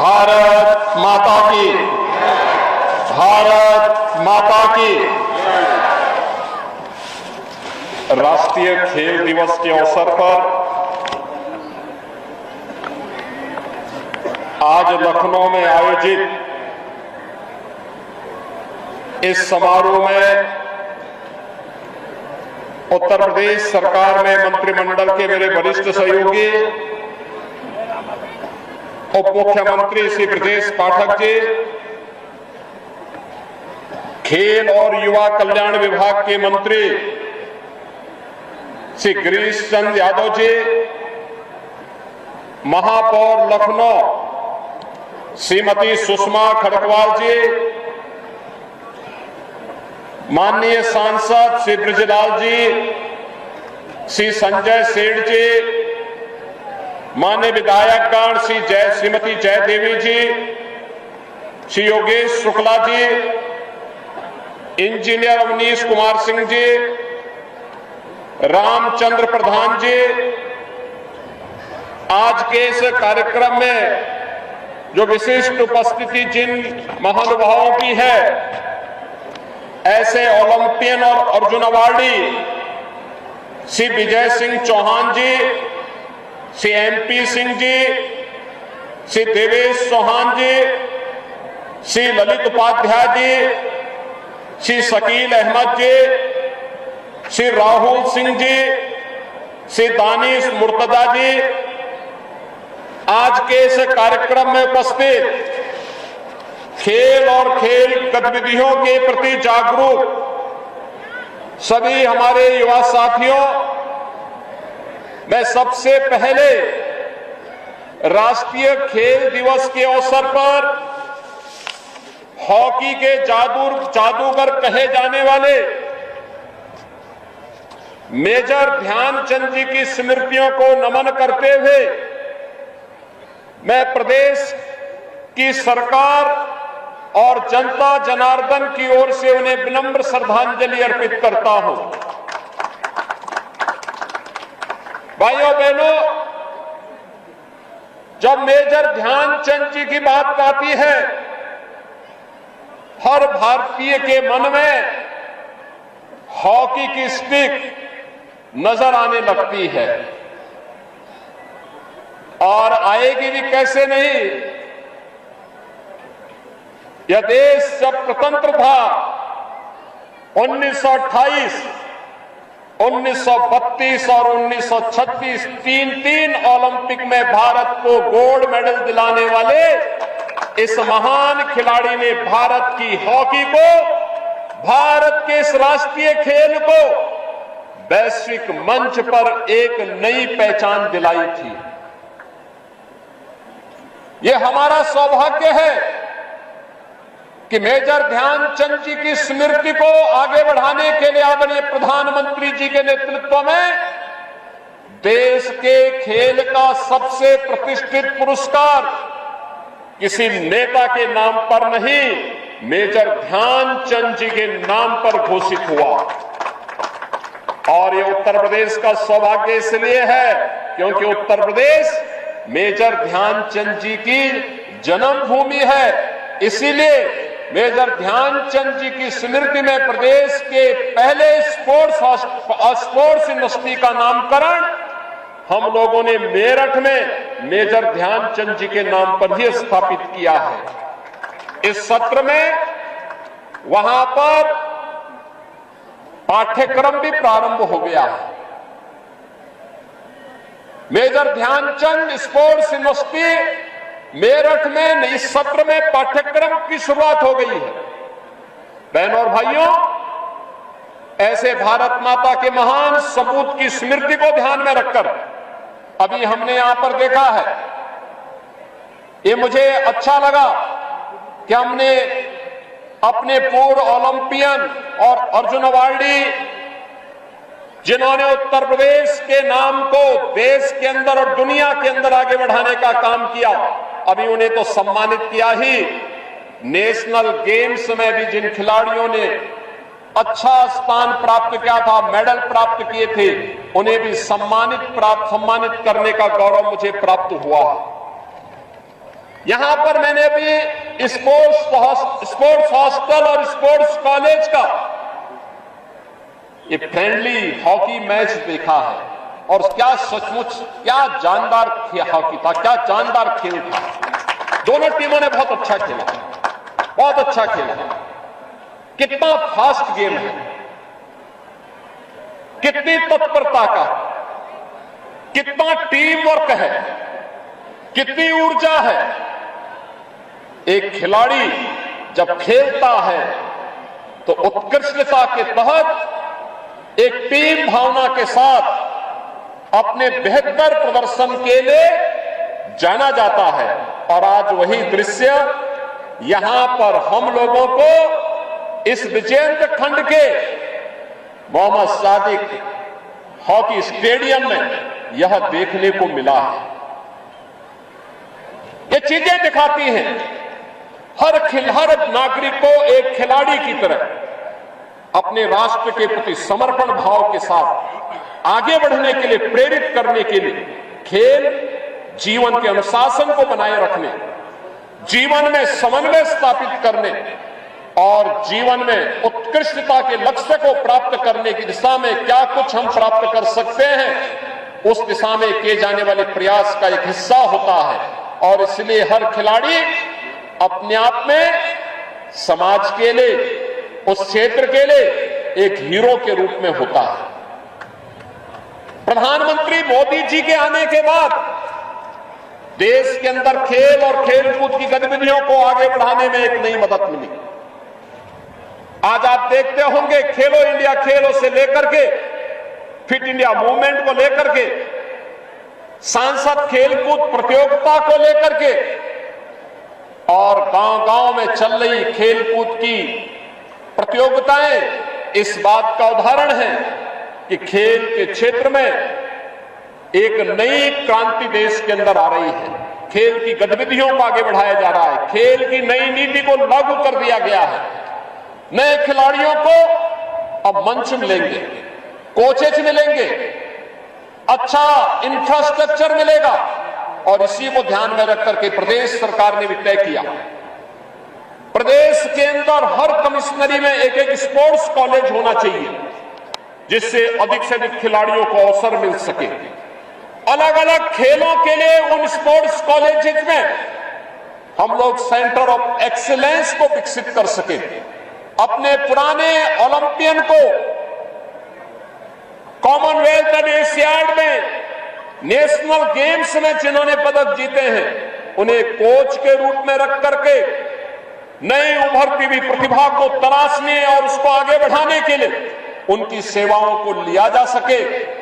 भारत माता की, भारत माता की। राष्ट्रीय खेल दिवस के अवसर पर आज लखनऊ में आयोजित इस समारोह में उत्तर प्रदेश सरकार में मंत्रिमंडल के मेरे वरिष्ठ सहयोगी उप मुख्यमंत्री श्री ब्रजेश पाठक जी, खेल और युवा कल्याण विभाग के मंत्री श्री गिरीश चंद्र यादव जी, महापौर लखनऊ श्रीमती सुषमा खड़गवाल जी, माननीय सांसद श्री ब्रजलाल जी, श्री संजय सेठ जी, माननीय विधायकगण श्रीमती जयदेवी जी, श्री योगेश शुक्ला जी, इंजीनियर अवनीश कुमार सिंह जी, रामचंद्र प्रधान जी, आज के इस कार्यक्रम में जो विशिष्ट उपस्थिति जिन महानुभावों की है, ऐसे ओलंपियन और अर्जुन अवार्डी श्री विजय सिंह चौहान जी, श्री MP सिंह जी, श्री देवेश चौहान जी, श्री ललित उपाध्याय जी, श्री शकील अहमद जी, श्री राहुल सिंह जी, श्री दानिश मुर्तजा जी, आज के इस कार्यक्रम में उपस्थित खेल और खेल गतिविधियों के प्रति जागरूक सभी हमारे युवा साथियों, मैं सबसे पहले राष्ट्रीय खेल दिवस के अवसर पर हॉकी के जादूगर कहे जाने वाले मेजर ध्यानचंद जी की स्मृतियों को नमन करते हुए मैं प्रदेश की सरकार और जनता जनार्दन की ओर से उन्हें विनम्र श्रद्धांजलि अर्पित करता हूं। भाइयों बहनों, जब मेजर ध्यानचंद जी की बात आती है, हर भारतीय के मन में हॉकी की स्टिक नजर आने लगती है और आएगी भी कैसे नहीं। यह देश जब स्वतंत्र था 1928, 1932 और 1936 तीन ओलंपिक में भारत को गोल्ड मेडल दिलाने वाले इस महान खिलाड़ी ने भारत की हॉकी को, भारत के इस राष्ट्रीय खेल को वैश्विक मंच पर एक नई पहचान दिलाई थी। यह हमारा सौभाग्य है कि मेजर ध्यानचंद जी की स्मृति को आगे बढ़ाने के लिए आदरणीय प्रधानमंत्री जी के नेतृत्व में देश के खेल का सबसे प्रतिष्ठित पुरस्कार किसी नेता के नाम पर नहीं, मेजर ध्यानचंद जी के नाम पर घोषित हुआ। और ये उत्तर प्रदेश का सौभाग्य इसलिए है क्योंकि उत्तर प्रदेश मेजर ध्यानचंद जी की जन्मभूमि है। इसीलिए मेजर ध्यानचंद जी की स्मृति में प्रदेश के पहले स्पोर्ट्स यूनिवर्सिटी का नामकरण हम लोगों ने मेरठ में मेजर ध्यानचंद जी के नाम पर ही स्थापित किया है। इस सत्र में वहां पर पाठ्यक्रम भी प्रारंभ हो गया है। Major Dhyan Chand sports university Meerut में इस सत्र में पाठ्यक्रम की शुरुआत हो गई है। बहनों और भाइयों, ऐसे भारत माता के महान सपूत की स्मृति को ध्यान में रखकर अभी हमने यहां पर देखा है, ये मुझे अच्छा लगा कि हमने अपने पूर्व ओलंपियन और अर्जुन अवार्डी जिन्होंने उत्तर प्रदेश के नाम को देश के अंदर और दुनिया के अंदर आगे बढ़ाने का काम किया, अभी उन्हें तो सम्मानित किया ही, नेशनल गेम्स में भी जिन खिलाड़ियों ने अच्छा स्थान प्राप्त किया था, मेडल प्राप्त किए थे, उन्हें भी सम्मानित करने का गौरव मुझे प्राप्त हुआ। यहां पर मैंने अभी स्पोर्ट्स हॉस्टल और स्पोर्ट्स कॉलेज का ये फ्रेंडली हॉकी मैच देखा है और क्या सचमुच क्या जानदार हॉकी था, क्या जानदार खेल था। दोनों टीमों ने बहुत अच्छा खेला, बहुत अच्छा खेला। कितना फास्ट गेम है, कितनी तत्परता का, कितना टीम वर्क है, कितनी ऊर्जा है। एक खिलाड़ी जब खेलता है तो उत्कृष्टता के तहत एक टीम भावना के साथ अपने बेहतर प्रदर्शन के लिए जाना जाता है। और आज वही दृश्य यहां पर हम लोगों को इस विजयेंद्र खंड के मोहम्मद सादिक हॉकी स्टेडियम में यह देखने को मिला है। ये चीजें दिखाती हैं हर नागरिक को एक खिलाड़ी की तरह अपने राष्ट्र के प्रति समर्पण भाव के साथ आगे बढ़ने के लिए प्रेरित करने के लिए खेल जीवन के अनुशासन को बनाए रखने, जीवन में समन्वय स्थापित करने और जीवन में उत्कृष्टता के लक्ष्य को प्राप्त करने की दिशा में क्या कुछ हम प्राप्त कर सकते हैं, उस दिशा में किए जाने वाले प्रयास का एक हिस्सा होता है। और इसलिए हर खिलाड़ी अपने आप में समाज के लिए, उस क्षेत्र के लिए एक हीरो के रूप में होता है। प्रधानमंत्री मोदी जी के आने के बाद देश के अंदर खेल और खेलकूद की गतिविधियों को आगे बढ़ाने में एक नई मदद मिली। आज आप देखते होंगे खेलो इंडिया खेलों से लेकर के फिट इंडिया मूवमेंट को लेकर के, सांसद खेलकूद प्रतियोगिता को लेकर के और गांव-गांव में चल रही खेलकूद की प्रतियोगिताएं इस बात का उदाहरण है कि खेल के क्षेत्र में एक नई क्रांति देश के अंदर आ रही है। खेल की गतिविधियों को आगे बढ़ाया जा रहा है, खेल की नई नीति को लागू कर दिया गया है। नए खिलाड़ियों को अब मंच मिलेंगे, कोचेज मिलेंगे, अच्छा इंफ्रास्ट्रक्चर मिलेगा। और इसी को ध्यान में रख करके प्रदेश सरकार ने भी तय किया, प्रदेश के अंदर हर कमिश्नरी में एक एक स्पोर्ट्स कॉलेज होना चाहिए, जिससे अधिक से अधिक खिलाड़ियों को अवसर मिल सके। अलग अलग खेलों के लिए उन स्पोर्ट्स कॉलेजेस में हम लोग सेंटर ऑफ एक्सीलेंस को विकसित कर सके। अपने पुराने ओलंपियन को कॉमनवेल्थ और एशियाड में, नेशनल गेम्स में जिन्होंने पदक जीते हैं, उन्हें कोच के रूप में रख करके नई उभरती हुई प्रतिभा को तलाशने और उसको आगे बढ़ाने के लिए उनकी सेवाओं को लिया जा सके,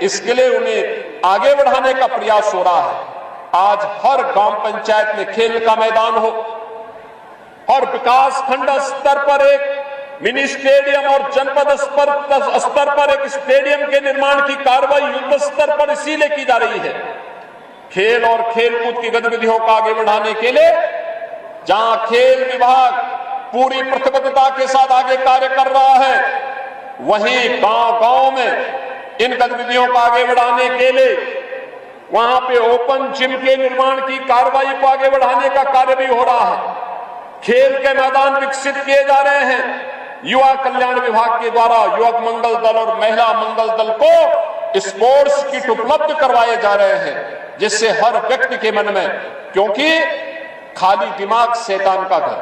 इसके लिए उन्हें आगे बढ़ाने का प्रयास हो रहा है। आज हर गांव पंचायत में खेल का मैदान हो, हर विकास खंड स्तर पर एक मिनी स्टेडियम और जनपद स्तर पर एक स्टेडियम के निर्माण की कार्रवाई युद्ध स्तर पर इसीलिए की जा रही है। खेल और खेलकूद की गतिविधियों को आगे बढ़ाने के लिए जहां खेल विभाग पूरी प्रतिबद्धता के साथ आगे कार्य कर रहा है, वहीं गांव-गांव में इन गतिविधियों को आगे बढ़ाने के लिए वहां पे ओपन जिम के निर्माण की कार्रवाई को आगे बढ़ाने का कार्य भी हो रहा है। खेल के मैदान विकसित किए जा रहे हैं। युवा कल्याण विभाग के द्वारा युवक मंगल दल और महिला मंगल दल को स्पोर्ट्स किट उपलब्ध करवाए जा रहे हैं, जिससे हर व्यक्ति के मन में, क्योंकि खाली दिमाग शैतान का घर,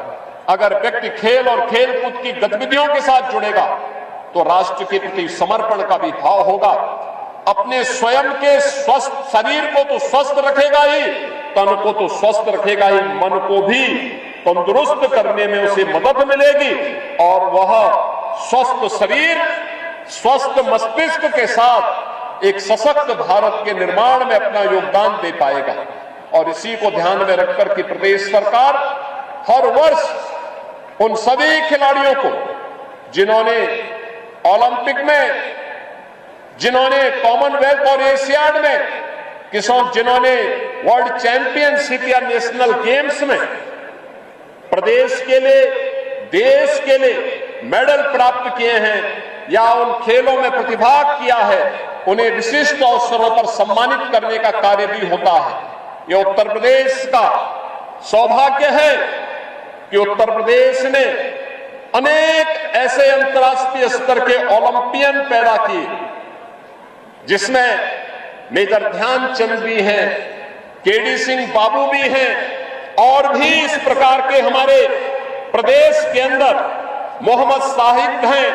अगर व्यक्ति खेल और खेलकूद की गतिविधियों के साथ जुड़ेगा तो राष्ट्र के प्रति समर्पण का भी भाव होगा। अपने स्वयं के स्वस्थ शरीर को तो स्वस्थ रखेगा ही, तन को तो स्वस्थ रखेगा ही, मन को भी तंदुरुस्त करने में उसे मदद मिलेगी और वह स्वस्थ शरीर, स्वस्थ मस्तिष्क के साथ एक सशक्त भारत के निर्माण में अपना योगदान दे पाएगा। और इसी को ध्यान में रखकर कि प्रदेश सरकार हर वर्ष उन सभी खिलाड़ियों को जिन्होंने ओलंपिक में, जिन्होंने कॉमनवेल्थ और एशियाड में, जिन्होंने वर्ल्ड चैंपियनशिप या नेशनल गेम्स में प्रदेश के लिए, देश के लिए मेडल प्राप्त किए हैं या उन खेलों में प्रतिभाग किया है, उन्हें विशिष्ट अवसरों पर सम्मानित करने का कार्य भी होता है। यह उत्तर प्रदेश का सौभाग्य है कि उत्तर प्रदेश ने अनेक ऐसे अंतर्राष्ट्रीय स्तर के ओलंपियन पैदा किए, जिसमें मेजर ध्यानचंद भी हैं, केडी सिंह बाबू भी हैं, और भी इस प्रकार के हमारे प्रदेश के अंदर मोहम्मद साहिब हैं,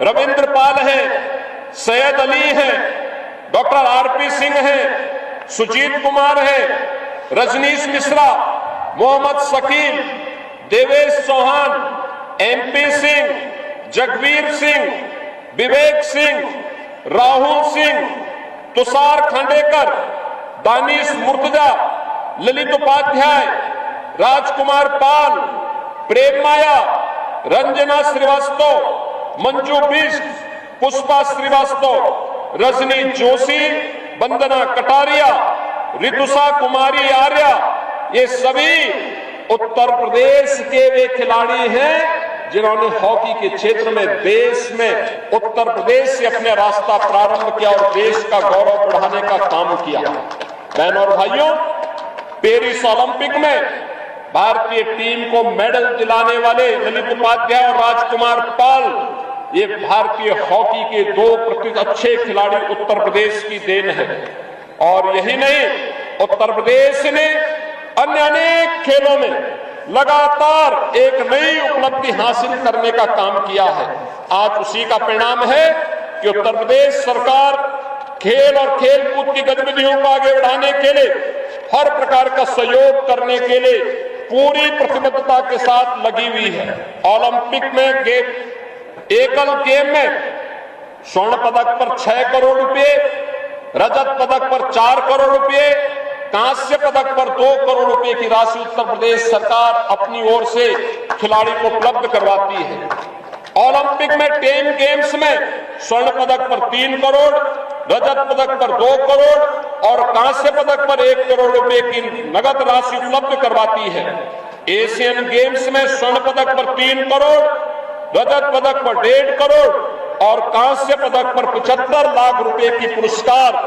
रविंद्र पाल हैं, सैयद अली हैं, डॉक्टर आरपी सिंह हैं, सुजीत कुमार हैं, रजनीश मिश्रा, मोहम्मद शकील, देवेश चौहान, एमपी सिंह, जगवीर सिंह, विवेक सिंह, राहुल सिंह, तुषार खांडेकर, दानिश मुर्तजा, ललित उपाध्याय, राजकुमार पाल, प्रेम माया, रंजना श्रीवास्तव, मंजू बिष्ट, पुष्पा श्रीवास्तव, रजनी जोशी, वंदना कटारिया, ऋतुषा कुमारी आर्या, ये सभी उत्तर प्रदेश के वे खिलाड़ी हैं जिन्होंने हॉकी के क्षेत्र में देश में उत्तर प्रदेश से अपने रास्ता प्रारंभ किया और देश का गौरव बढ़ाने का काम किया। बहनों और भाइयों, पेरिस ओलंपिक में भारतीय टीम को मेडल दिलाने वाले ललित उपाध्याय और राजकुमार पाल, ये भारतीय हॉकी के दो प्रतिष्ठित अच्छे खिलाड़ी उत्तर प्रदेश की देन है। और यही नहीं, उत्तर प्रदेश ने अन्य अनेक खेलों में लगातार एक नई उपलब्धि हासिल करने का काम किया है। आज उसी का परिणाम है कि उत्तर प्रदेश सरकार खेल और खेल कूद की गतिविधियों को आगे बढ़ाने के लिए हर प्रकार का सहयोग करने के लिए पूरी प्रतिबद्धता के साथ लगी हुई है। ओलंपिक में एकल गेम में स्वर्ण पदक पर 6 करोड़ रुपए, रजत पदक पर 4 करोड़ रुपए, कांस्य पदक पर 2 करोड़ रुपए की राशि उत्तर प्रदेश सरकार अपनी ओर से खिलाड़ी को उपलब्ध करवाती है। ओलंपिक में 10 गेम्स में स्वर्ण पदक पर 3 करोड़, रजत पदक पर 2 करोड़ और कांस्य पदक पर 1 करोड़ रुपए की नगद राशि उपलब्ध करवाती है। एशियन गेम्स में स्वर्ण पदक पर 3 करोड़, रजत पदक पर 1.5 करोड़ और कांस्य पदक पर 75 लाख रुपए की पुरस्कार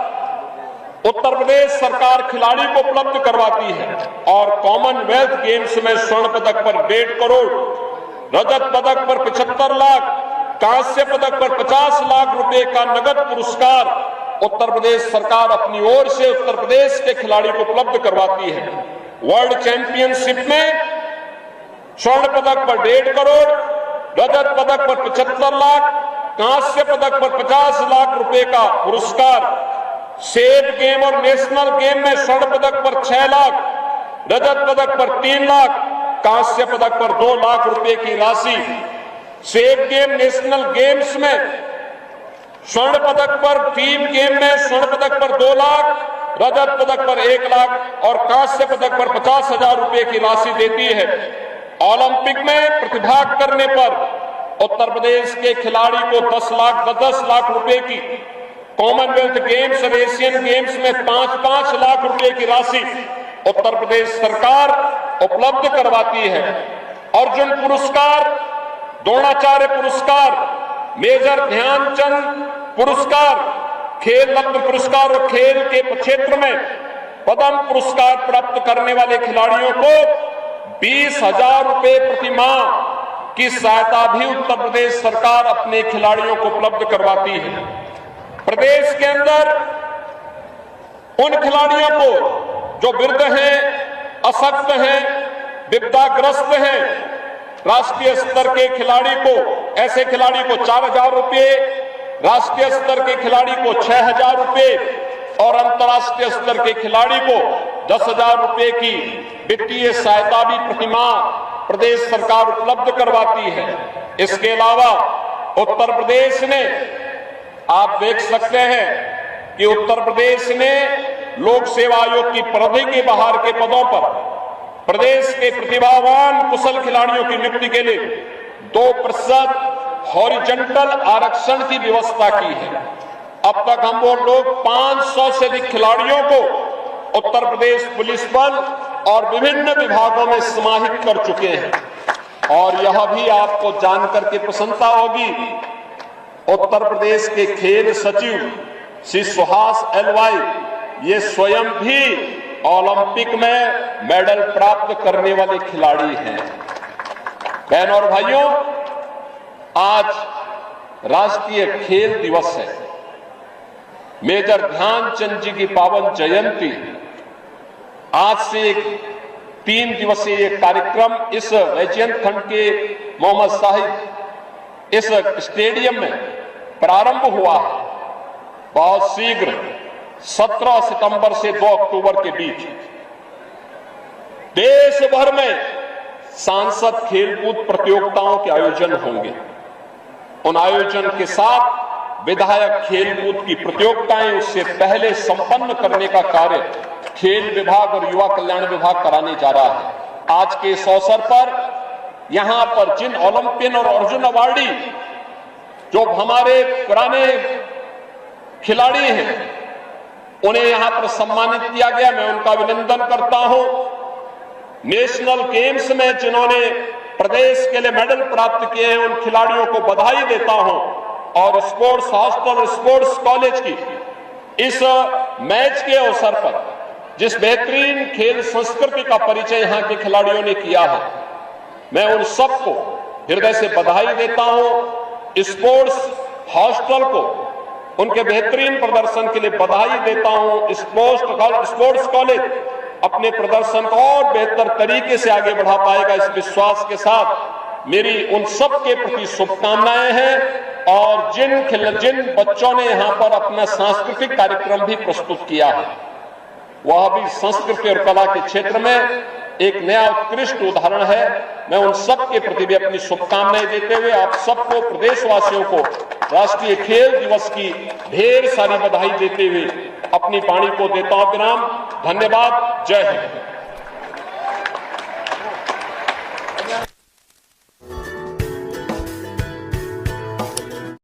उत्तर प्रदेश सरकार खिलाड़ी को उपलब्ध करवाती है। और कॉमनवेल्थ गेम्स में स्वर्ण पदक पर 1.5 करोड़, रजत पदक पर 75 लाख, कांस्य पदक पर 50 लाख रुपए का नगद पुरस्कार उत्तर प्रदेश सरकार अपनी ओर से उत्तर प्रदेश के खिलाड़ी को उपलब्ध करवाती है। वर्ल्ड चैंपियनशिप में स्वर्ण पदक पर 1.5 करोड़, रजत पदक पर 75 लाख, कांस्य पदक पर 50 लाख रुपए का पुरस्कार, स्टेट गेम और नेशनल गेम में स्वर्ण पदक पर 6 लाख, रजत पदक पर 3 लाख, कांस्य पदक पर 2 लाख रुपए की राशि, स्टेट गेम नेशनल गेम्स में स्वर्ण पदक पर 3 गेम में स्वर्ण पदक पर 2 लाख, रजत पदक पर 1 लाख और कांस्य पदक पर 50,000 रुपए की राशि देती है। ओलंपिक में प्रतिभाग करने पर उत्तर प्रदेश के खिलाड़ी को 10 लाख रुपए की, कॉमनवेल्थ गेम्स और एशियन गेम्स में 5-5 लाख रुपए की राशि उत्तर प्रदेश सरकार उपलब्ध करवाती है। अर्जुन पुरस्कार, द्रोणाचार्य पुरस्कार, मेजर ध्यानचंद पुरस्कार, खेल रत्न पुरस्कार और खेल के क्षेत्र में पद्म पुरस्कार प्राप्त करने वाले खिलाड़ियों को 20,000 रुपए प्रति माह की सहायता भी उत्तर प्रदेश सरकार अपने खिलाड़ियों को उपलब्ध करवाती है। प्रदेश के अंदर उन खिलाड़ियों को जो वृद्ध हैं, अशक्त हैं, विपदाग्रस्त हैं, राष्ट्रीय स्तर के खिलाड़ी को, ऐसे खिलाड़ी को 4,000 रुपए, राष्ट्रीय स्तर के खिलाड़ी को 6,000 रुपए और अंतर्राष्ट्रीय स्तर के खिलाड़ी को 10,000 रुपए की वित्तीय सहायता भी प्रतिमाह प्रदेश सरकार उपलब्ध करवाती है। इसके अलावा उत्तर प्रदेश ने, आप देख सकते हैं कि उत्तर प्रदेश ने लोक सेवा आयोग की परिधि के बाहर के पदों पर प्रदेश के प्रतिभावान कुशल खिलाड़ियों की नियुक्ति के लिए 2% हॉरिजॉन्टल आरक्षण की व्यवस्था की है। अब तक हम वो लोग 500 से अधिक खिलाड़ियों को उत्तर प्रदेश पुलिस बल और विभिन्न विभागों में समाहित कर चुके हैं। और यह भी आपको जानकर के प्रसन्नता होगी, उत्तर प्रदेश के खेल सचिव श्री सुहास एलवाई ये स्वयं भी ओलंपिक में मेडल प्राप्त करने वाले खिलाड़ी हैं। बहनों और भाइयों, आज राष्ट्रीय खेल दिवस है। मेजर ध्यानचंद जी की पावन जयंती। आज से 3 दिवसीय कार्यक्रम इस वैजयंत खंड के मोहम्मद साहिब इस स्टेडियम में प्रारंभ हुआ है। बहुत शीघ्र 17 सितंबर से 2 अक्टूबर के बीच देश भर में सांसद खेलकूद प्रतियोगिताओं के आयोजन होंगे। उन आयोजन के साथ विधायक खेलकूद की प्रतियोगिताएं उससे पहले संपन्न करने का कार्य खेल विभाग और युवा कल्याण विभाग कराने जा रहा है। आज के इस अवसर पर यहां पर जिन ओलंपियन और अर्जुन अवार्डी जो हमारे पुराने खिलाड़ी हैं, उन्हें यहां पर सम्मानित किया गया। मैं उनका अभिनंदन करता हूं। नेशनल गेम्स में जिन्होंने प्रदेश के लिए मेडल प्राप्त किए हैं, उन खिलाड़ियों को बधाई देता हूं। और स्पोर्ट्स हॉस्टल और स्पोर्ट्स कॉलेज की इस मैच के अवसर पर जिस बेहतरीन खेल संस्कृति का परिचय यहां के खिलाड़ियों ने किया है, मैं उन सबको हृदय से बधाई देता हूं। स्पोर्ट्स हॉस्टल को उनके बेहतरीन प्रदर्शन के लिए बधाई देता हूं। स्पोर्ट्स कॉलेज अपने प्रदर्शन को और बेहतर तरीके से आगे बढ़ा पाएगा, इस विश्वास के साथ मेरी उन सब के प्रति शुभकामनाएं हैं। और जिन बच्चों ने यहां पर अपना सांस्कृतिक कार्यक्रम भी प्रस्तुत किया है, वह भी संस्कृति और कला के क्षेत्र में एक नया उत्कृष्ट उदाहरण है। मैं उन सब के प्रति भी अपनी शुभकामनाएं देते हुए आप सबको, प्रदेशवासियों को राष्ट्रीय खेल दिवस की ढेर सारी बधाई देते हुए अपनी वाणी को देता हूं विराम। धन्यवाद। जय हिंद।